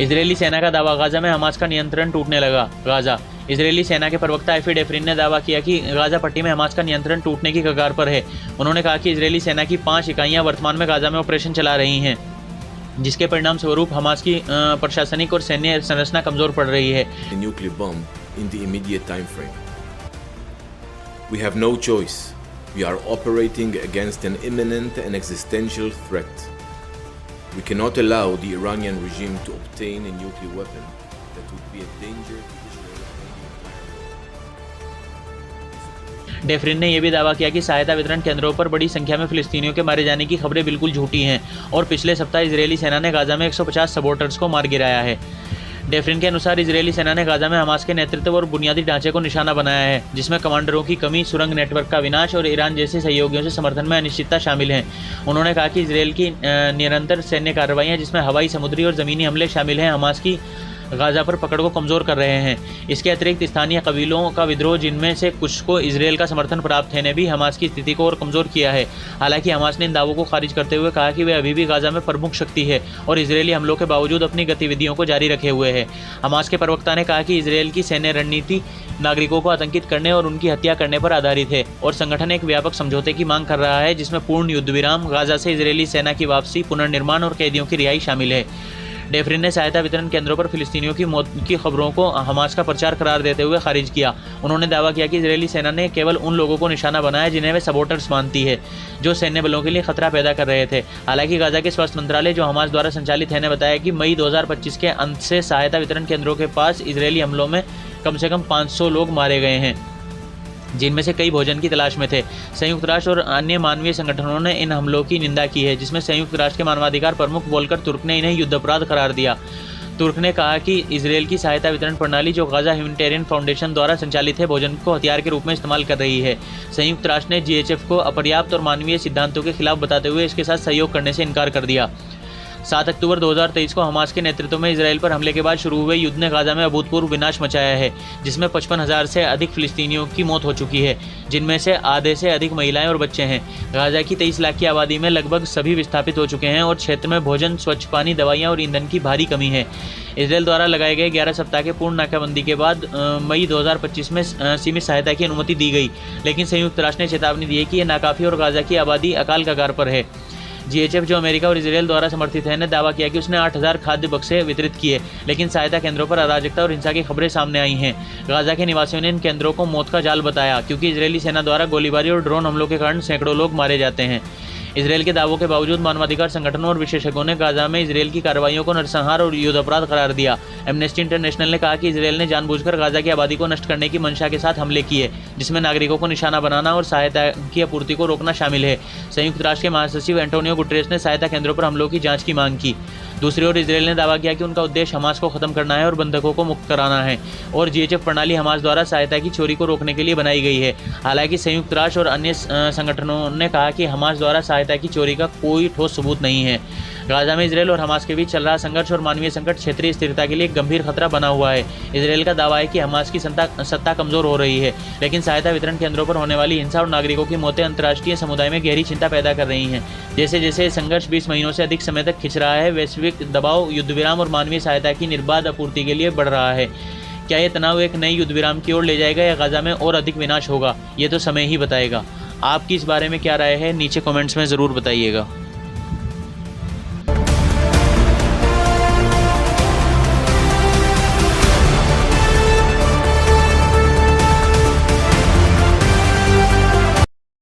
Israeli सेना का दावा, गाजा में हमास का नियंत्रण टूटने लगा। गाजा, इजरायली सेना के प्रवक्ता एफी डेफरिन ने दावा किया कि गाजा पट्टी में हमास का नियंत्रण टूटने की कगार पर है। उन्होंने कहा कि इजरायली सेना की 5 इकाइयां वर्तमान में गाजा में ऑपरेशन चला रही हैं, जिसके परिणाम स्वरूप हमास की प्रशासनिक और सैन्य संरचना कमजोर पड़ रही है। We have no choice. We are operating against an imminent and existential threat. We cannot allow the Iranian regime to obtain a nuclear weapon that would be a danger to Israel and the entire world. डेफरिन ने यह भी दावा किया कि सहायता वितरण केंद्रों पर बड़ी संख्या में फिलिस्तीनियों के मारे जाने की खबरें बिल्कुल झूठी हैं और पिछले सप्ताह इजरायली सेना ने गाजा में 150 सबोर्टर्स को मार गिराया है। डेफरिन के अनुसार इजरायली सेना ने गाजा में हमास के नेतृत्व और बुनियादी ढांचे को निशाना बनाया है, जिसमें कमांडरों की कमी, सुरंग नेटवर्क का विनाश और ईरान जैसे सहयोगियों से समर्थन में अनिश्चितता शामिल हैं। उन्होंने कहा कि इजरायल की निरंतर सैन्य कार्रवाइयां, जिसमें हवाई, समुद्री और ज़मीनी हमले शामिल हैं, हमास की गाजा पर पकड़ को कमज़ोर कर रहे हैं। इसके अतिरिक्त स्थानीय कबीलों का विद्रोह, जिनमें से कुछ को इजरायल का समर्थन प्राप्त है, ने भी हमास की स्थिति को और कमज़ोर किया है। हालांकि हमास ने इन दावों को खारिज करते हुए कहा कि वे अभी भी गाजा में प्रमुख शक्ति है और इजरायली हमलों के बावजूद अपनी गतिविधियों को जारी रखे हुए है। हमास के प्रवक्ता ने कहा कि इजरायल की सैन्य रणनीति नागरिकों को आतंकित करने और उनकी हत्या करने पर आधारित है और संगठन एक व्यापक समझौते की मांग कर रहा है, जिसमें पूर्ण युद्ध विराम, गाजा से इजरायली सेना की वापसी, पुनर्निर्माण और कैदियों की रिहाई शामिल है। डेफरिन ने सहायता वितरण केंद्रों पर फिलिस्तीनियों की मौत की खबरों को हमास का प्रचार करार देते हुए खारिज किया। उन्होंने दावा किया कि इजरायली सेना ने केवल उन लोगों को निशाना बनाया जिन्हें वे सबोर्टर्स मानती है, जो सैन्य बलों के लिए खतरा पैदा कर रहे थे। हालांकि गाजा के स्वास्थ्य मंत्रालय, जो हमास द्वारा संचालित है, ने बताया कि मई 2025 के अंत से सहायता वितरण केंद्रों के पास इजरायली हमलों में कम से कम 500 लोग मारे गए हैं, जिनमें से कई भोजन की तलाश में थे। संयुक्त राष्ट्र और अन्य मानवीय संगठनों ने इन हमलों की निंदा की है, जिसमें संयुक्त राष्ट्र के मानवाधिकार प्रमुख वोल्कर तुर्क ने इन्हें युद्धापराध करार दिया। तुर्क ने कहा कि इजरायल की सहायता वितरण प्रणाली, जो गाजा ह्यूमैनिटेरियन फाउंडेशन द्वारा संचालित है, भोजन को हथियार के रूप में इस्तेमाल कर रही है। संयुक्त राष्ट्र ने जीएचएफ को अपर्याप्त और मानवीय सिद्धांतों के खिलाफ बताते हुए इसके साथ सहयोग करने से इनकार कर दिया। 7 अक्टूबर 2023 को हमास के नेतृत्व में इजरायल पर हमले के बाद शुरू हुए युद्ध ने गाजा में अभूतपूर्व विनाश मचाया है, जिसमें 55,000 से अधिक फिलिस्तीनियों की मौत हो चुकी है, जिनमें से आधे से अधिक महिलाएं और बच्चे हैं। गाजा की 23 लाख की आबादी में लगभग सभी विस्थापित हो चुके हैं और क्षेत्र में भोजन, स्वच्छ पानी, दवाइयां और ईंधन की भारी कमी है। इजरायल द्वारा लगाए गए 11 सप्ताह के पूर्ण नाकाबंदी के बाद मई 2025 में सीमित सहायता की अनुमति दी गई, लेकिन संयुक्त राष्ट्र ने चेतावनी दी है कि यह नाकाफी और गाजा की आबादी अकाल कगार पर है। जीएचएफ, जो अमेरिका और इजरायल द्वारा समर्थित है, ने दावा किया कि उसने 8,000 खाद्य बक्से वितरित किए, लेकिन सहायता केंद्रों पर अराजकता और हिंसा की खबरें सामने आई हैं। गाजा के निवासियों ने इन केंद्रों को मौत का जाल बताया, क्योंकि इजरायली सेना द्वारा गोलीबारी और ड्रोन हमलों के कारण सैकड़ों लोग मारे जाते हैं। इजरायल के दावों के बावजूद मानवाधिकार संगठनों और विशेषज्ञों ने गाजा में इजरायल की कार्रवाइयों को नरसंहार और युद्धापराध करार दिया। एमनेस्टी इंटरनेशनल ने कहा कि इजरायल ने जानबूझकर गाजा की आबादी को नष्ट करने की मंशा के साथ हमले किए, जिसमें नागरिकों को निशाना बनाना और सहायता की आपूर्ति को रोकना शामिल है। संयुक्त राष्ट्र के महासचिव एंटोनियो गुटेरेस ने सहायता केंद्रों पर हमलों की जांच की मांग की। दूसरी ओर इजरायल ने दावा किया कि उनका उद्देश्य हमास को खत्म करना है और बंधकों को मुक्त कराना है, और जीएचएफ प्रणाली हमास द्वारा सहायता की चोरी को रोकने के लिए बनाई गई है। हालांकि संयुक्त राष्ट्र और अन्य संगठनों ने कहा कि हमास द्वारा सहायता की चोरी का कोई ठोस सबूत नहीं है। गाजा में इजरायल और हमास के बीच चल रहा संघर्ष और मानवीय संकट क्षेत्रीय स्थिरता के लिए एक गंभीर खतरा बना हुआ है। इजरायल का दावा है कि हमास की सत्ता कमजोर हो रही है, लेकिन सहायता वितरण केंद्रों पर होने वाली हिंसा और नागरिकों की मौतें अंतर्राष्ट्रीय समुदाय में गहरी चिंता पैदा कर रही हैं। जैसे जैसे संघर्ष 20 महीनों से अधिक समय तक खिंच रहा है, वैश्विक दबाव युद्ध विराम और मानवीय सहायता की निर्बाध आपूर्ति के लिए बढ़ रहा है। क्या ये तनाव एक नई युद्ध विराम की ओर ले जाएगा या गाजा में और अधिक विनाश होगा, ये तो समय ही बताएगा। आपकी इस बारे में क्या राय है, नीचे कमेंट्स में ज़रूर बताइएगा।